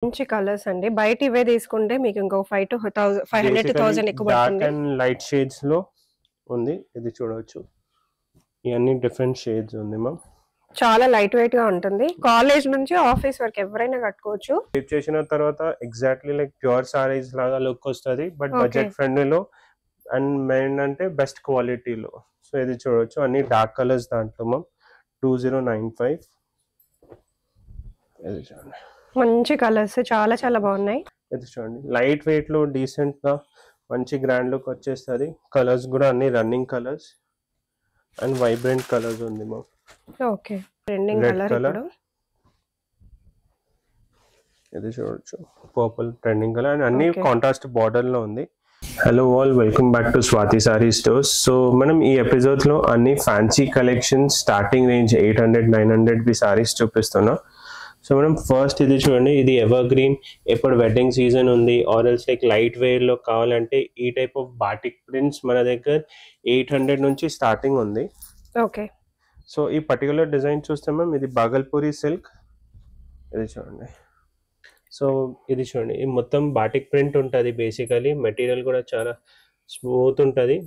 మంచి కలర్స్ అండి. బయట ఇవే తీసుకుంటే మీకు ఇంకో 500 to 1000 ఎక్కువ డార్క్ పడుతుంది. అండ్ లైట్ షేడ్స్ లో ఉంది. ఇది చూడవచ్చు, ఇవన్నీ డిఫరెంట్ షేడ్స్ ఉంది మ్యామ్. చాలా లైట్ వెయిట్ గా ఉంటుంది. కాలేజ్ నుంచి ఆఫీస్ వరకు ఎవరైనా కట్టుకోవచ్చు. స్టిచ్ చేసిన తర్వాత ఎగ్జాక్ట్లీ లైక్ ప్యూర్ సారీస్ లాగా లుక్ వస్తుంది, బట్ బడ్జెట్ ఫ్రెండ్లీలో అండ్ మెయిన్ అంటే బెస్ట్ క్వాలిటీలో. సో ఇది చూడవచ్చు, అన్ని డార్క్ కలర్స్ దాంట్లో మ్యామ్. 2095. ఇది చూడండి, మంచి కలర్స్ చాలా చాలా బాగున్నాయి. ఇది చూడండి, లైట్ వెయిట్ లో డీసెంట్ గా మంచి గ్రాండ్ లుక్ వచ్చేస్తుంది. కలర్స్ కూడా అన్ని running colours and vibrant colours ఉంది మ్యామ్. ఓకే, ట్రెండింగ్ కలర్ ఇప్పుడు. ఇది చూడొచ్చు, పర్పుల్ ట్రెండింగ్ కలర్ అండ్ అన్ని కాంట్రాస్ట్ బార్డర్ లో ఉంది. Hello all, welcome back to Swathi sorry Stores. So మనం ఈ ఎపిసోడ్ లో అన్ని fancy collections starting range 800-900 saris చూపిస్తున్నా. సో మనం ఫస్ట్ ఇది చూడండి, ఇది ఎవర్ గ్రీన్, ఎప్పుడు వెడ్డింగ్ సీజన్ ఉంది or else like light wear లో కావాలంటే ఈ టైప్ ఆఫ్ బాటిక్ ప్రింట్స్ మన దగ్గర 800 నుంచి స్టార్టింగ్ ఉంది. ఓకే, సో ఈ పర్టికులర్ డిజైన్ చూస్తే మ్యామ్, ఇది బాగల్పూరి సిల్క్. ఇది చూడండి, సో ఇది చూడండి, ఇది మొత్తం బాటిక్ ప్రింట్ ఉంటుంది. బేసికలీ మెటీరియల్ కూడా చాలా స్మూత్ ఉంటుంది.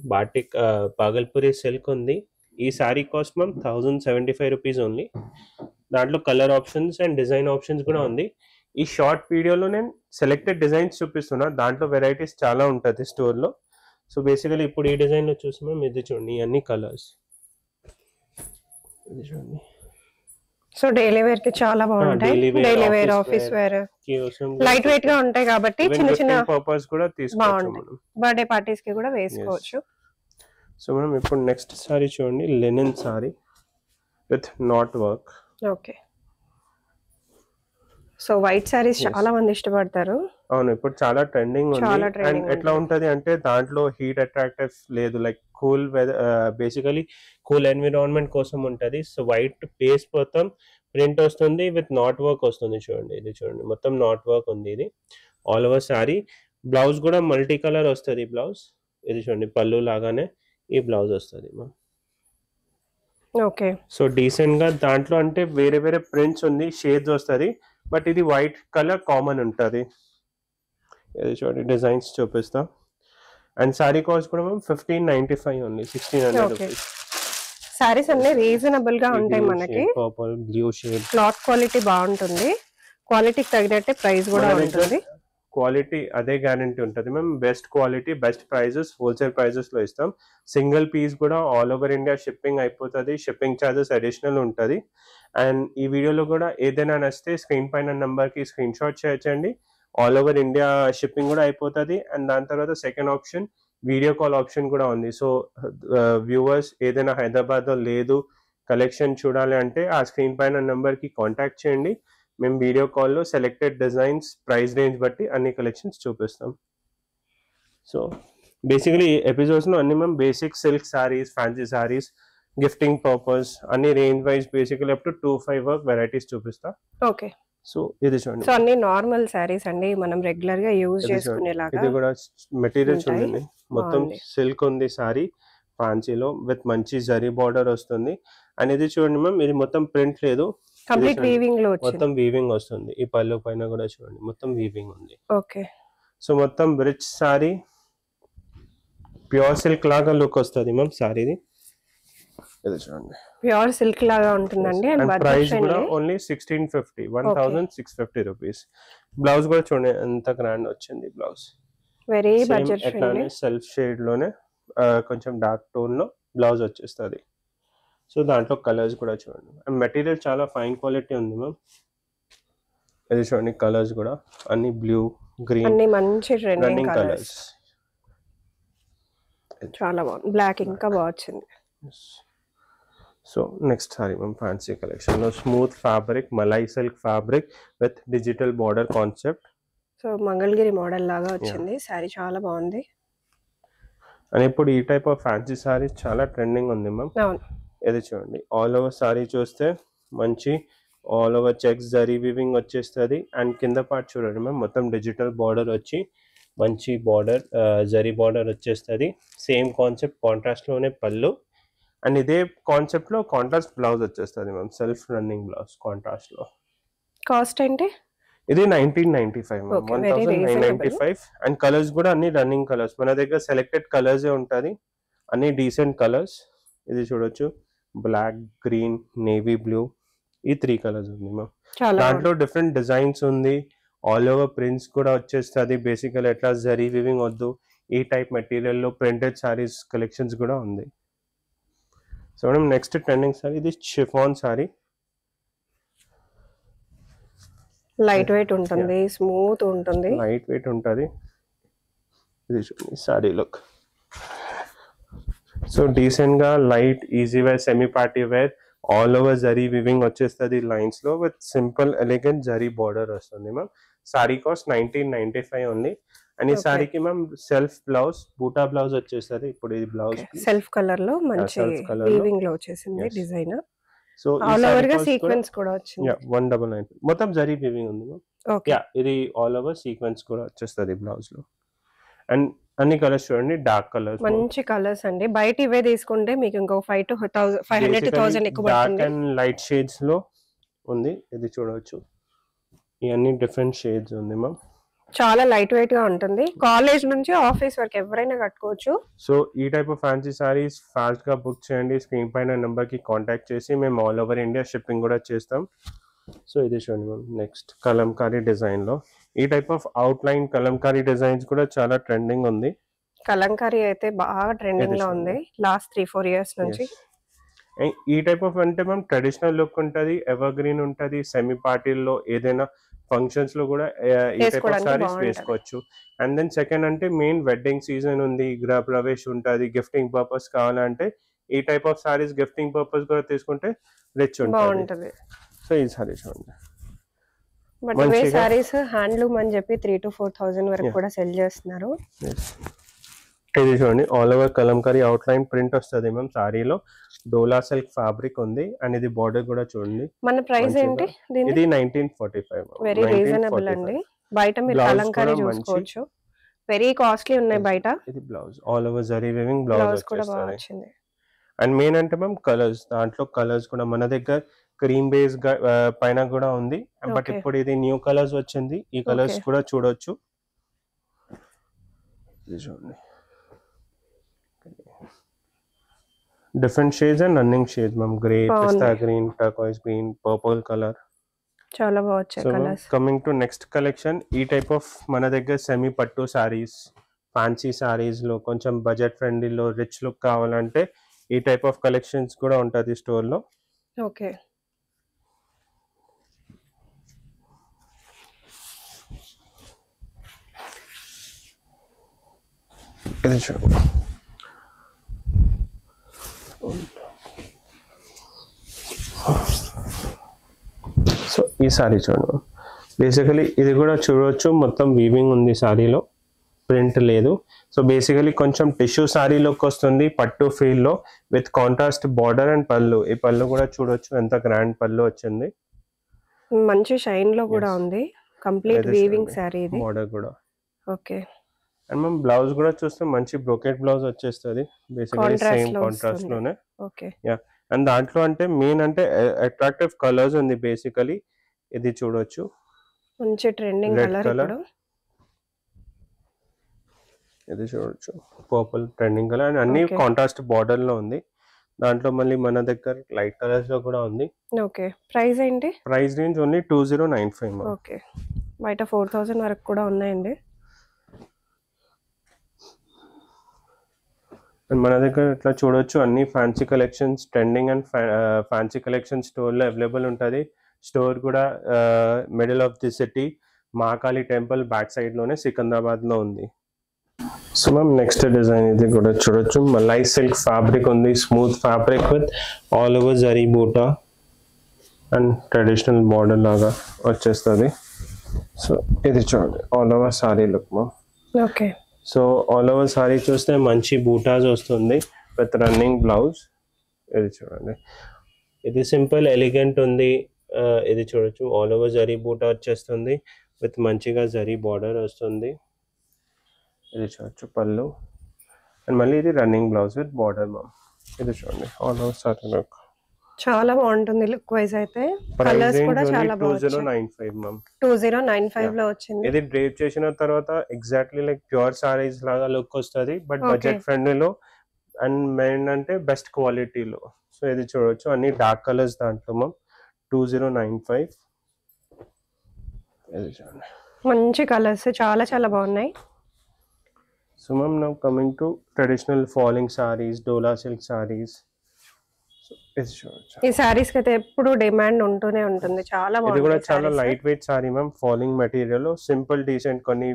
బాగల్పూరి సిల్క్ ఉంది. ఈ saree cost ma'am 1075 rupees only. దాంట్లో colour options and design options కూడా ఉంది. ఈ షార్ట్ వీడియోలో నేను సెలెక్టెడ్ డిజైన్స్ చూపిస్తున్నా, దాంట్లో వెరైటీస్ చాలా ఉంటుంది స్టోర్లో. సో బేసికలీ ఇప్పుడు ఈ డిజైన్లో చూసి మ్యామ్, ఇది చూడండి, అన్ని కలర్స్. ఇది చూడండి, సో డైలీ వేర్ కి చాలా బాగుంటాయి. Daily wear, office wear, light weight గా ఉంటాయి కాబట్టి చిన్న చిన్న పర్పస్ కూడా తీసుకోవచ్చు. బర్త్డే పార్టీస్ కి కూడా వేసుకోవచ్చు. సో మనం ఇప్పుడు నెక్స్ట్ సారీ చూడండి, linen sari with knot work. Okay, so white saris చాలా మంది ఇష్టపడతారు. అవును, ఇప్పుడు చాలా ట్రెండింగ్ ఉంది. అండ్ ఎట్లా ఉంటది అంటే దాంట్లో హీట్ అట్రాక్టివ్ లేదు, like cool weather, basically cool environment కోసం ఉంటది. సో వైట్ బేస్ మొత్తం ప్రింట్ వస్తుంది విత్ నాట్ వర్క్ వస్తుంది. చూడండి, ఇది చూడండి, మొత్తం నాట్ వర్క్ ఉంది. ఇది ఆల్ ఓవర్ సారీ. బ్లౌజ్ కూడా మల్టీ కలర్ వస్తుంది బ్లౌజ్. ఇది చూడండి, పళ్ళు లాగానే ఈ బ్లౌజ్ వస్తుంది. ఓకే, సో డీసెంట్ గా దాంట్లో అంటే వేరే వేరే ప్రింట్స్ ఉంది, షేడ్స్ వస్తుంది, బట్ ఇది వైట్ కలర్ కామన్ ఉంటుంది. ఇది చూడండి, డిజైన్స్ చూపిస్తా. అండ్ సారీ కాస్ట్ కూడా మేము 1595 ఓన్లీ, 1600 రూపీస్. సారీస్ అన్ని రీజనబుల్ గా ఉంటాయి మనకి. Purple blue shade, cloth quality బాగుంటుంది. క్వాలిటీకి తగినట్టే ప్రైస్ కూడా ఉంటుంది. క్వాలిటీ అదే గ్యారంటీ ఉంటుంది మేము. Best quality, best prices, wholesale prices లో ఇస్తాం. సింగిల్ పీస్ కూడా ఆల్ ఓవర్ ఇండియా షిప్పింగ్ అయిపోతుంది. షిప్పింగ్ ఛార్జెస్ అడిషనల్ ఉంటుంది. అండ్ ఈ వీడియోలో కూడా ఏదైనా నచ్చితే స్క్రీన్ పైన నెంబర్కి స్క్రీన్ షాట్ చేయొచ్చండి. ఆల్ ఓవర్ ఇండియా షిప్పింగ్ కూడా అయిపోతుంది. అండ్ దాని తర్వాత second option video call option కూడా ఉంది. సో వ్యూవర్స్ ఏదైనా హైదరాబాద్లో లేదు, కలెక్షన్ చూడాలి అంటే ఆ స్క్రీన్ పైన నెంబర్కి కాంటాక్ట్ చేయండి. మేము వీడియో కాల్లో సెలెక్టెడ్ డిజైన్స్, ప్రైస్ రేంజ్ బట్టి అన్ని కలెక్షన్స్ చూపిస్తాం. సో బేసికలీ ఎపిసోడ్స్లో అన్ని మేము basic silk sarees, fancy sarees, gifting purpose అన్ని range wise basically up to 2-5 work varieties చూపిస్తా. ఓకే, సో ఇది చూడండి, సో అన్ని నార్మల్ సారీస్ అండి, మనం రెగ్యులర్ గా యూజ్ చేసుకునేలాగా. ఇది కూడా మెటీరియల్ చూడండి, మొత్తం సిల్క్ ఉంది సారీ, ఫ్యాన్సీలో విత్ మంచి జరీ బార్డర్ వస్తుంది. అండ్ ఇది చూడండి మ్యామ్, ఇది మొత్తం ప్రింట్ లేదు, కంప్లీట్ వీవింగ్ లో మొత్తం వీవింగ్ వస్తుంది. ఈ పళ్ళు పైన కూడా చూడండి, మొత్తం వీవింగ్ ఉంది. ఓకే, సో మొత్తం రిచ్ సారీ, ప్యూర్ సిల్క్ లాగా లుక్ వస్తుంది మ్యామ్ సారీది. ఇది చూడండి, ప్యూర్ సిల్క్ లాగా ఉంటుందండి. అండ్ ప్రైస్ కూడా ఓన్లీ 1650, 1650 రూపీస్. బ్లౌజ్ కూడా చూడండి ఎంత గ్రాండ్ వచ్చింది blouse. Very budget friendly, self shade లోనే కొంచెం డార్క్ టోన్ లో బ్లౌజ్ వచ్చేస్తుంది. సో దాంట్లో కలర్స్ కూడా చూడండి, అండ్ మెటీరియల్ చాలా ఫైన్ క్వాలిటీ ఉంది మ్యామ్. ఇది చూడండి, కలర్స్ కూడా అన్ని బ్లూ, గ్రీన్, అన్ని మంచి రన్నింగ్ కలర్స్. చాలా బాగుంది, బ్లాక్ ఇంకా బాగుంది. So next saree ma'am, fancy collection లో smooth fabric, malai silk fabric with digital border concept. So Mangalagiri model లాగా వచ్చింది సారీ, చాలా బాగుంది. అండ్ ఇప్పుడు ఈ టైప్ ఆఫ్ ఫ్యాన్సీ సారీ చాలా ట్రెండింగ్ ఉంది మ్యామ్. ఇది చూడండి, ఆల్ ఓవర్ సారీ చూస్తే మంచి all over checks zari weaving వచ్చేస్తుంది. అండ్ కింద పార్ట్ చూడండి మ్యామ్, మొత్తం డిజిటల్ బార్డర్ వచ్చి మంచి బార్డర్, జరీ బార్డర్ వచ్చేస్తుంది. సేమ్ కాన్సెప్ట్, కాంట్రాస్ట్ లోనే పళ్ళు. అండ్ ఇదే కాన్సెప్ట్ లో కాంట్రాస్ట్ బ్లౌజ్ వచ్చేస్తుంది ma'am, self running blouse contrast లో. కాస్ట్ ఏంటి? ఇది 1995 మ్యామ్, 1995. అండ్ కలర్స్ కూడా అన్ని రన్నింగ్ కలర్స్, మన దగ్గర సెలెక్టెడ్ కలర్స్ ఉంటది, అన్ని డీసెంట్ కలర్స్. ఇది చూడొచ్చు, బ్లాక్, గ్రీన్, నేవీ బ్లూ, ఈ 3 కలర్స్ ఉంది మ్యామ్. దాంట్లో డిఫరెంట్ డిజైన్స్ ఉంది, ఆల్ ఓవర్ ప్రింట్స్ కూడా వచ్చేస్తుంది. బేసికల్ ఎట్లా జరీ వివింగ్ వద్దు, ఈ టైప్ మెటీరియల్ లో ప్రింటెడ్ సారీస్ కలెక్షన్స్ కూడా ఉంది. So madam next trending sari, ఇది షిఫాన్ సారీ. లైట్ వెయిట్ ఉంటుంది, స్మూత్ ఉంటుంది, లైట్ వెయిట్ ఉంటుంది. ఇది సారీ లుక్. సో డీసెంట్ గా light easy wear, semi party wear, all over zari weaving వచ్చేస్తుంది లైన్స్ లో, with simple elegant zari border వస్తుంది ma'am. Sari cost 1995 only. And ఈ సారీకి మ్యామ్ సెల్ఫ్ బ్లౌజ్, బూటా బ్లౌజ్ వచ్చేస్తుంది. ఇప్పుడు ఇది బ్లౌజ్ సెల్ఫ్ కలర్ లో మంచి వీవింగ్ లో వచ్చేసింది డిజైన్. సో ఆల్ ఓవర్ గా సీక్వెన్స్ కూడా వచ్చింది. 199 మొత్తం జరీ వీవింగ్ ఉంది మ్యామ్. యా, ఇది ఆల్ ఓవర్ సీక్వెన్స్ కూడా వచ్చేస్తుంది బ్లౌజ్ లో. అండ్ అన్ని కలర్స్ చూడండి, డార్క్ కలర్స్, మంచి కలర్స్ అండి. బయట ఇవే తీసుకుంటే మీకు ఇంకో 500 to 1000 ఎక్కువ పడుతుంది. డార్క్ అండ్ లైట్ షేడ్స్ లో ఉంది. ఇది చూడవచ్చు, ఇవన్నీ డిఫరెంట్ షేడ్స్ ఉంది మ్యామ్. చాలా లైట్ వెయిట్ గా ఉంటుంది. కాలేజ్ నుంచి ఆఫీస్ వరకు ఎవరైనా కట్టుకోవచ్చు. సో ఈ type of fancy saris fast గా బుక్ చేయండి. స్క్రీన్ పైన నెంబర్ కి కాంటాక్ట్ చేసి మేము ఆల్ ఓవర్ ఇండియా షిప్పింగ్ కూడా చేస్తాం. సో ఇది చూడండి మ్యామ్, నెక్స్ట్ కలంకారీ డిజైన్ లో ఈ type of out line Kalamkari designs కూడా చాలా ట్రెండింగ్ ఉంది. కలంకారీ అయితే బాగా ట్రెండింగ్ లో ఉంది లాస్ట్ 3-4 ఇయర్స్ నుంచి. ఈ టైప్ ఆఫ్ అంటే మ్యామ్ ట్రెడిషనల్ లుక్ ఉంటుంది, ఎవర్ గ్రీన్ ఉంటుంది, సెమీ పార్టీల్లో ఏదైనా ఫంక్షన్స్ లో కూడా ఈ టైప్ ఆఫ్ సారీస్ వేసుకోవచ్చు. అండ్ దెన్ సెకండ్ అంటే మెయిన్ వెడ్డింగ్ సీజన్ ఉంది, గృహ ప్రవేశ్ ఉంటుంది, గిఫ్టింగ్ పర్పస్ కావాలంటే ఈ type of saris gifting purpose కూడా తీసుకుంటే రిచ్ ఉంటుంది. సో ఈ సారీ చూడండి, బట్ ఇవే సారీస్ హ్యాండ్లూమ్ అని చెప్పి 3,000 to 4,000 వరకు కూడా సెల్ చేస్తున్నారు. ఇది చూడండి, all over Kalamkari out line print వస్తుంది మ్యామ్. సారీలో డోలా సిల్క్ ఫ్యాబ్రిక్ ఉంది. అండ్ ఇది బార్డర్ కూడా చూడండి. మన ప్రైస్ ఏంటి? ఇది 1945. వెరీ రీజనబుల్ అండి. బయట మీరు కలంకారీ చూసుకోవచ్చు, వెరీ కాస్ట్లీ ఉన్నాయి బయట. ఇది blouse, all over zari weaving blouse కూడా బాగా వచ్చింది. అండ్ మెయిన్ అంటే మ్యామ్ కలర్స్, దాంట్లో కలర్స్ కూడా మన దగ్గర క్రీమ్ బేస్ పైన కూడా ఉంది. బట్ ఇప్పుడు ఇది న్యూ కలర్స్ వచ్చింది, ఈ కలర్స్ కూడా చూడొచ్చు. చూడండి, different shades and running shades ma'am. Grey, pista green, turquoise green, purple colour, చాలా బాగుంది colours. Coming to next collection, ఈ టైప్ ఆఫ్ మన దగ్గర సెమీ పట్టు సారీస్, ఫ్యాన్సీ సారీస్ లో కొంచెం బడ్జెట్ ఫ్రెండ్లీలో రిచ్ లుక్ కావాలంటే ఈ టైప్ ఆఫ్ కలెక్షన్స్ కూడా ఉంటుంది స్టోర్ లో. ఓకే, ఇది చూడండి. సో ఈ సారీ చూడండి, బేసికలీ ఇది కూడా చూడవచ్చు, మొత్తం వీవింగ్ ఉంది సారీలో, ప్రింట్ లేదు. సో బేసికలీ కొంచెం టిష్యూ సారీలోకి వస్తుంది పట్టు ఫీల్ లో, విత్ కాంట్రాస్ట్ బార్డర్ అండ్ పళ్ళు. ఈ పళ్ళు కూడా చూడొచ్చు, ఎంత గ్రాండ్ పళ్ళు వచ్చింది, మంచి షైన్ లో కూడా ఉంది. కంప్లీట్ వీవింగ్ సారీ ఇది, బార్డర్ కూడా. ఓకే, అండ్ మనం బ్లౌజ్ కూడా చూస్తే మంచి బ్రోకెట్ బ్లౌజ్ వచ్చేస్తుంది, బేసికలీ సేమ్ కాంట్రాస్ట్ లోనే. Okay, yeah. అండ్ దాంట్లో అంటే మెయిన్ అంటే అట్రాక్టివ్ కలర్స్ ఉంది బేసికలీ. ఇది చూడొచ్చు, మంచి ట్రెండింగ్ కలర్. ఇది చూడొచ్చు, పర్పుల్ ట్రెండింగ్ కలర్. అండ్ అన్ని కాంట్రాస్ట్ బార్డర్ లో ఉంది. దాంట్లో మళ్ళీ మన దగ్గర లైట్ కలర్స్ లో కూడా ఉంది. ఓకే, ప్రైస్ ఏంటి? Price range only 2095. ఓకే, బయట 4000 వరకు కూడా ఉన్నాయండి. మన దగ్గర ఇట్లా చూడొచ్చు, అన్ని fancy collections, trending and fancy collection store లో అవైలబుల్ ఉంటుంది. స్టోర్ కూడా middle of the city, Mahakali temple back side లోనే సికింద్రాబాద్ లో ఉంది. సో మ్యామ్ నెక్స్ట్ డిజైన్ ఇది కూడా చూడొచ్చు, మలై సిల్క్ ఫ్యాబ్రిక్ ఉంది, smooth fabric with all over zari బూటా అండ్ ట్రెడిషనల్ బార్డర్ లాగా వచ్చేస్తుంది. సో ఇది చూడండి, all over sorry look ma'am. Okay, so all over saree చూస్తే మంచి బూటాస్ వస్తుంది విత్ రన్నింగ్ బ్లౌజ్. ఇది చూడండి, ఇది సింపుల్ ఎలిగెంట్ ఉంది. ఇది చూడొచ్చు, ఆల్ ఓవర్ జరీ బూటా వచ్చేస్తుంది విత్ మంచిగా జరీ బార్డర్ వస్తుంది. ఇది చూడొచ్చు పళ్ళు, అండ్ మళ్ళీ ఇది running blouse with border ma'am. ఇది చూడండి, ఆల్ ఓవర్ సారీ లుక్. చాలా బాగుంటుంది లుక్ వైజ్ అయితే. కలర్స్ కూడా చాలా బాగుంది. 2095 మ్యామ్. 2095 లో వచ్చింది. ఇది డ్రేప్ చేసిన తర్వాత ఎగ్జాక్ట్లీ లైక్ ప్యూర్ సారీస్ లాగా లుక్ వస్తుంది, బట్ బడ్జెట్ ఫ్రెండ్లీలో అండ్ మెయిన్ అంటే బెస్ట్ క్వాలిటీలో. సో ఇది చూడొచ్చు, అన్ని డార్క్ కలర్స్ దాంట్లో మ్యామ్. 2095 మంచి కలర్స్, చాలా చాలా బాగున్నాయి. So ma'am now coming to traditional falling saris, dola silk saris. ఈ సారీస్ కి అయితే ఎప్పుడు డిమాండ్ ఉంటూనే ఉంటుంది. చాలా బాగుంది. ఇది కూడా చాలా light weight sorry ma'am, falling material, simple decent. కొన్ని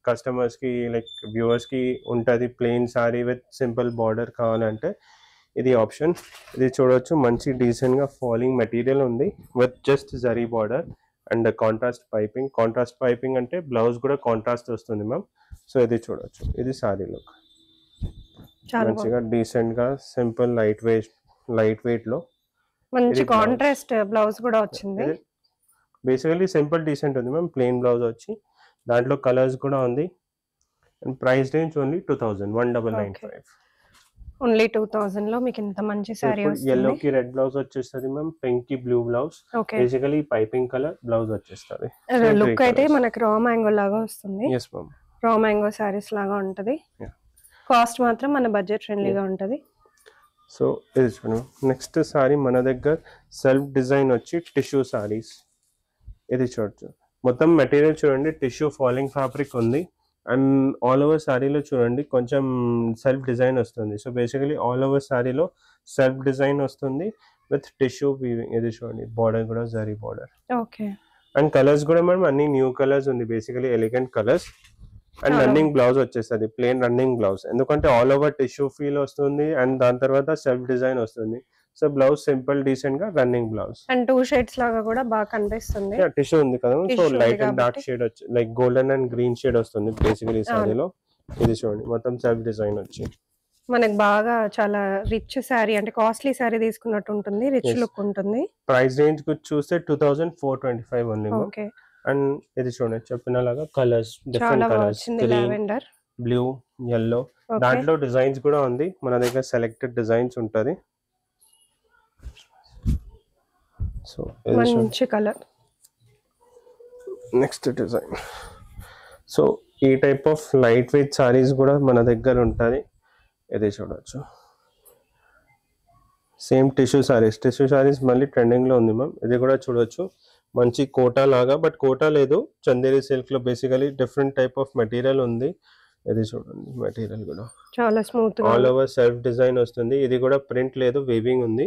కస్టమర్స్ కి లైక్ వ్యూవర్స్ కి ఉంటది plain sorry with simple border కావాలంటే ఇది ఆప్షన్. ఇది చూడొచ్చు, మంచి డీసెంట్ గా ఫాలింగ్ మెటీరియల్ ఉంది with just zari border and contrast piping. Contrast piping అంటే బ్లౌజ్ కూడా కాంట్రాస్ట్ వస్తుంది మ్యామ్. సో ఇది చూడొచ్చు, ఇది సారీ లుక్. మంచిగా డీసెంట్ గా సింపుల్ లైట్ వెయిట్ లో మంచి కాంట్రాస్ట్ బ్లౌజ్ కూడా వచ్చింది. బేసికల్లీ సింపుల్ డీసెంట్ ఉంది మ్యామ్, ప్లెయిన్ బ్లౌజ్ వచ్చి దాంట్లో కలర్స్ కూడా ఉంది. And price range only 2000, only 2000 లో మీకు ఇంత మంచి సారీ వస్తుంది. yellow కి రెడ్ బ్లౌజ్ వచ్చేస్తది మ్యామ్, పింక్ కి blue blouse. Basically piping colour blouse వచ్చేస్తది. లుక్ అయితే మనకి రా మ్యాంగో లాగా వస్తుంది. yes ma'am, raw mango saris లాగా ఉంటది. కాస్ట్ మాత్రం మన బడ్జెట్ ఫ్రెండ్లీగా ఉంటది. సో ఇది చూడండి, నెక్స్ట్ సారీ మన దగ్గర సెల్ఫ్ డిజైన్ వచ్చి టిష్యూ సారీస్. ఇది చూడొచ్చు, మొత్తం మెటీరియల్ చూడండి టిష్యూ ఫాలింగ్ ఫ్యాబ్రిక్ ఉంది. అండ్ ఆల్ ఓవర్ సారీలో చూడండి కొంచెం సెల్ఫ్ డిజైన్ వస్తుంది. సో బేసికలీ ఆల్ ఓవర్ సారీలో సెల్ఫ్ డిజైన్ వస్తుంది విత్ టిష్యూ వీవింగ్. ఇది చూడండి, బార్డర్ కూడా zari border. Okay. And colours కూడా మనం అన్ని న్యూ కలర్స్ ఉంది, basically elegant colours. And running blouse వచ్చేస్తుంది, ప్లెయిన్ రన్నింగ్ బ్లౌజ్, ఎందుకంటే ఆల్ ఓవర్ టిష్యూ ఫీల్ వస్తుంది అండ్ దాని తర్వాత సెల్ఫ్ డిజైన్ వస్తుంది. సో బ్లౌజ్ సింపుల్ డీసెంట్ గా రన్నింగ్ బ్లౌజ్. అండ్ 2 షేడ్స్ లాగా కూడా బాగా కనిపిస్తుంది. టిష్యూ ఉంది కదా, so light and dark shade వచ్చి like golden and green shade వస్తుంది బేసికలీ సారీలో. ఇది చూడండి, మొత్తం సెల్ఫ్ డిజైన్ వచ్చి మనకి బాగా చాలా రిచ్ సారీ, అంటే కాస్ట్లీ సారీ తీసుకున్నట్టు ఉంటుంది, రిచ్ లుక్ ఉంటుంది. ప్రైస్ రేంజ్ కు చూస్తే 2425 ఓన్లీ. ఓకే. అండ్ ఇది చూడండి చెప్పినలాగా colours, different colours, lavender, blue, yellow. దాంట్లో డిజైన్స్ కూడా ఉంది మన దగ్గర, సెలెక్టెడ్ డిజైన్స్ ఉంటది. సో మంచి కలర్. Next design. సో ఈ type of light weight sarees కూడా మన దగ్గర ఉంటుంది. ఇది చూడొచ్చు, సేమ్ టిష్యూ సారీస్ మళ్ళీ ట్రెండింగ్ లో ఉంది మ్యామ్. ఇది కూడా చూడొచ్చు, మంచి కోటా లాగా, బట్ కోటా లేదు, చందేరి సిల్క్ లో basically different type of material ఉంది. ఇది చూడండి, మెటీరియల్ కూడా చాలా smooth, all over self design వస్తుంది. ఇది కూడా ప్రింట్ లేదు, వీవింగ్ ఉంది.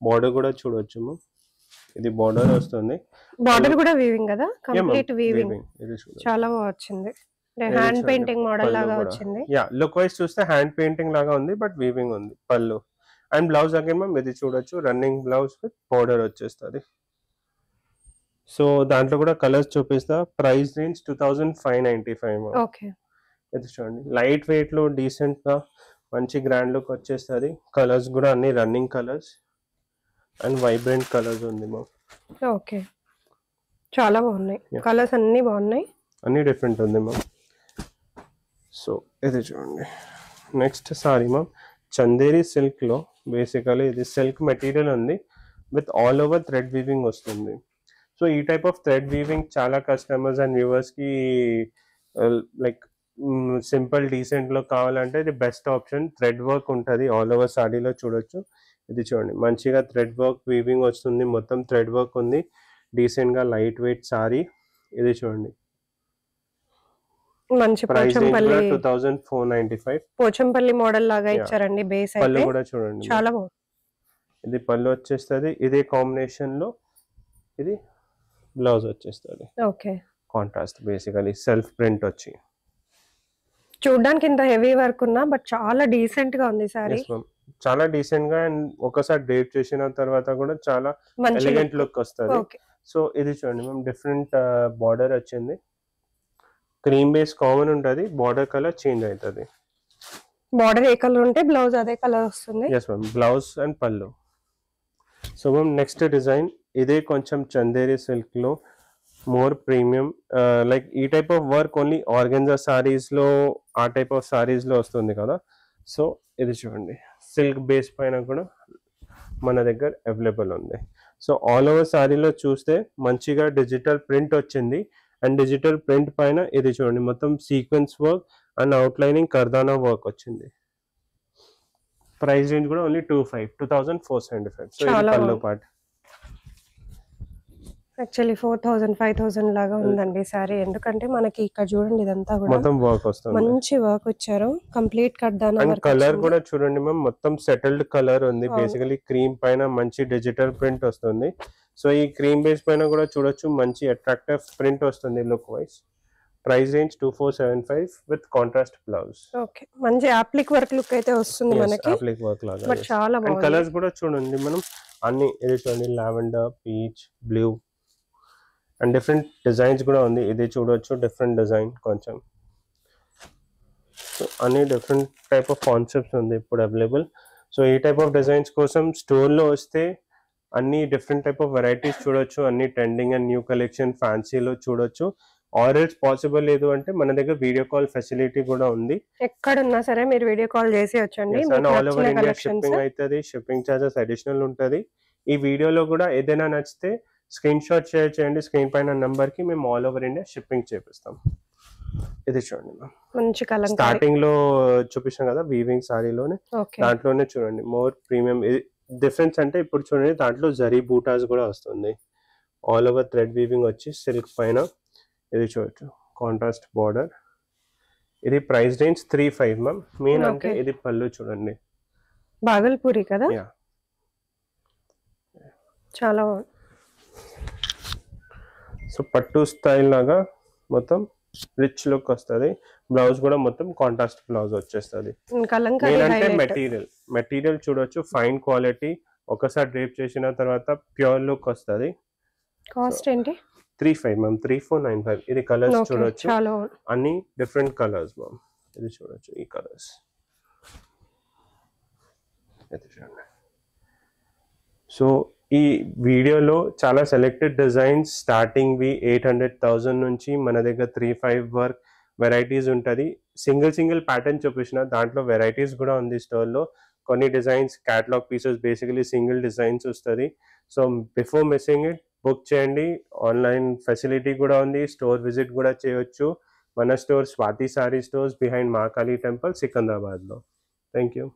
బార్డర్ కూడా చూడొచ్చు మ్యామ్, ఇది బార్డర్ వస్తుంది. బార్డర్ కూడా వీవింగ్ కదా, కంప్లీట్ వీవింగ్. చాలా బాగా వచ్చింది, హ్యాండ్ పెయింటింగ్ మోడల్ లాగా వచ్చింది. యా, లుక్ వైస్ చూస్తే హ్యాండ్ పెయింటింగ్ లాగా ఉంది, బట్ వీవింగ్ ఉంది. పళ్ళు అండ్ బ్లౌజ్ అగైన్ మ్యామ్ ఇది చూడొచ్చు, రన్నింగ్ బ్లౌజ్ విత్ బార్డర్ వచ్చేస్తుంది. సో దాంట్లో కూడా కలర్స్ చూపిస్తా. Price range 2595. ఓకే. ఇది చూడండి, లైట్ వెయిట్ లో డీసెంట్ గా మంచి గ్రాండ్ లుక్ వచ్చేస్తుంది. కలర్స్ కూడా అన్ని running colours and vibrant colours ఉంది మ్యామ్. ఓకే, చాలా బాగున్నాయి కలర్స్, అన్ని బాగున్నాయి, అన్ని డిఫరెంట్ ఉంది మ్యామ్. సో ఇది చూడండి, next saree ma'am Chanderi silk లో. బేసికలీ ఇది సిల్క్ మెటీరియల్ ఉంది with all over thread weaving వస్తుంది. సో ఈ టైప్ ఆఫ్ థ్రెడ్ వీవింగ్ చాలా కస్టమర్స్ అండ్ వ్యూవర్స్ కి లైక్ సింపుల్ డీసెంట్ లో కావాలంటే ఇది బెస్ట్ ఆప్షన్. థ్రెడ్ వర్క్ ఉంటుంది ఆల్ ఓవర్ సారీలో చూడొచ్చు. ఇది చూడండి, మంచిగా థ్రెడ్ వర్క్ వీవింగ్ వస్తుంది, మొత్తం థ్రెడ్ వర్క్ ఉంది, డీసెంట్ గా లైట్ వెయిట్ సారీ. ఇది చూడండి, మంచి ప్రైస్ 2495. పోచంపల్లి మోడల్ లాగా ఇచ్చారండి బేస్ అయితే. పళ్ళు కూడా చూడండి, చాలా బాగుంది. ఇది పళ్ళు వచ్చేస్తుంది, ఇదే కాంబినేషన్ లో ఇది బ్లౌజ్ వచ్చేస్తుంది. Okay, contrast basically self print వచ్చి చూడడానికి ఇంత హెవీ వర్క్ ఉన్నా బట్ చాలా డీసెంట్ గా ఉంది సారీ. చాలా డీసెంట్ గా, అండ్ ఒకసారి డ్రేప్ చేసిన తర్వాత కూడా చాలా ఎలిగెంట్ లుక్ వస్తుంది. సో ఇది చూడండి మ్యామ్, డిఫరెంట్ బార్డర్ వచ్చింది, క్రీమ్ బేస్ కామన్ ఉంటుంది, బార్డర్ కలర్ చేంజ్ అవుతుంది. బార్డర్ ఏ కలర్ ఉంటే బ్లౌజ్ అదే కలర్ వస్తుంది. ఎస్ మ్యామ్, బ్లౌజ్ అండ్ పళ్ళు. సో మ్యామ్ నెక్స్ట్ డిజైన్, ఇదే కొంచెం చందేరి సిల్క్ లో మోర్ ప్రీమియం, లైక్ ఈ type of work only organza saris లో, ఆ టైప్ ఆఫ్ సారీస్ లో వస్తుంది కదా. సో ఇది చూడండి, సిల్క్ బేస్ పైన కూడా మన దగ్గర అవైలబుల్ ఉంది. సో ఆల్ ఓవర్ సారీలో చూస్తే మంచిగా డిజిటల్ ప్రింట్ వచ్చింది. అండ్ డిజిటల్ ప్రింట్ పైన ఇది చూడండి మొత్తం sequence work and outlining kardana work వచ్చింది. ప్రైస్ రేంజ్ కూడా ఓన్లీ 2475. సో ఇది పళ్ళు పార్ట్. యాక్చువల్లీ 4000 5000 లాగా ఉందండి సారీ. ఎందుకంటే మనకి ఇక్కడ చూడండి ఇదంతా కూడా మొత్తం వర్క్ వస్తుంది, మంచి వర్క్ వచ్చారు. Complete కర్దానా work. కలర్ కూడా చూడండి మ్యామ్ మొత్తం సెటిల్డ్ కలర్ ఉంది. బేసికలీ క్రీమ్ పైన మంచి డిజిటల్ ప్రింట్ వస్తుంది. సో ఈ క్రీమ్ బేస్ పైన కూడా చూడొచ్చు మంచి అట్రాక్టివ్ ప్రింట్ వస్తుంది look wise. Price range 2475 with contrast blouse. Okay, మంచి అప్లిక్ వర్క్ లుక్ అయితే వస్తుంది మనకి. అప్లిక్ వర్క్ లాగా. బట్ చాలా బాగుంది. కలర్స్ కూడా చూడండి మనం అన్ని ఇది చూడండి lavender, peach, blue and different designs కూడా ఉంది. ఇది చూడొచ్చు డిఫరెంట్ డిజైన్ కొంచెం. సో అన్ని డిఫరెంట్ టైప్ ఆఫ్ కాన్సెప్ట్స్ ఉంది ఇప్పుడు అవైలబుల్. సో ఈ టైప్ ఆఫ్ డిజైన్స్ కోసం స్టోర్లో వస్తే అన్ని డిఫరెంట్ టైప్ ఆఫ్ వెరైటీస్ చూడొచ్చు. అన్ని ట్రెండింగ్ అండ్ న్యూ కలెక్షన్ ఫ్యాన్సీలో చూడొచ్చు. ఆర్ఎల్స్ పాసిబుల్ లేదు అంటే మన దగ్గర వీడియో కాల్ ఫెసిలిటీ కూడా ఉంది. ఎక్కడున్నా సరే మీరు వీడియో కాల్ చేసి వచ్చండి. ఆల్ ఓవర్ ఇండియా షిప్పింగ్ అవుతుంది. షిప్పింగ్ ఛార్జెస్ అడిషనల్ ఉంటుంది. ఈ వీడియోలో కూడా ఏదైనా నచ్చితే స్క్రీన్ షాట్ షేర్ చేయండి స్క్రీన్ పైన నంబర్ కి. మేము ఆల్ ఓవర్ ఇండియా షిప్పింగ్ చేపిస్తాం. ఇది చూడండి మంచి కలంకారీ. స్టార్టింగ్ లో చూపించాం కదా వీవింగ్ సారీలోనే, దాంట్లోనే చూడండి మోర్ ప్రీమియం. డిఫరెన్స్ అంటే ఇప్పుడు చూడండి దాంట్లో జరీ బూటాస్ కూడా వస్తుంది. ఆల్ ఓవర్ థ్రెడ్ వీవింగ్ వచ్చి సిల్క్ పైన. ఇది చూడొచ్చు కాంట్రాస్ట్ బార్డర్. ఇది ప్రైస్ రేంజ్ 35 మ్యామ్. మెయిన్ అంటే ఇది పళ్ళు చూడండి బాగల్పూరి కదా, చాలా. సో పట్టు స్టైల్ లాగా మొత్తం రిచ్ లుక్ వస్తుంది. బ్లౌజ్ కూడా మొత్తం కాంట్రాస్ట్ బ్లౌజ్ వచ్చేస్తుంది. అంటే మెటీరియల్ చూడొచ్చు ఫైన్ క్వాలిటీ. ఒకసారి డ్రేప్ చేసిన తర్వాత ప్యూర్ లుక్ వస్తుంది. కాస్ట్ ఏంటి? 35 మ్యామ్. 3495. ఇది కలర్స్ చూడొచ్చు అన్ని డిఫరెంట్ కలర్స్ మ్యామ్. ఇది చూడొచ్చు ఈ కలర్స్. సో ఈ వీడియోలో చాలా సెలెక్టెడ్ డిజైన్స్ స్టార్టింగ్ వి 800,000 నుంచి మన దగ్గర 35 వర్క్ వెరైటీస్ ఉంటుంది. సింగిల్ ప్యాటర్న్ చూపించిన దాంట్లో వెరైటీస్ కూడా ఉంది స్టోర్లో. కొన్ని designs catalogue pieces basically single designs వస్తుంది. So before missing it book చేయండి. ఆన్లైన్ ఫెసిలిటీ కూడా ఉంది. స్టోర్ విజిట్ కూడా చేయొచ్చు. మన store Swathi sorry stores behind Mahakali temple సికింద్రాబాద్లో. Thank you.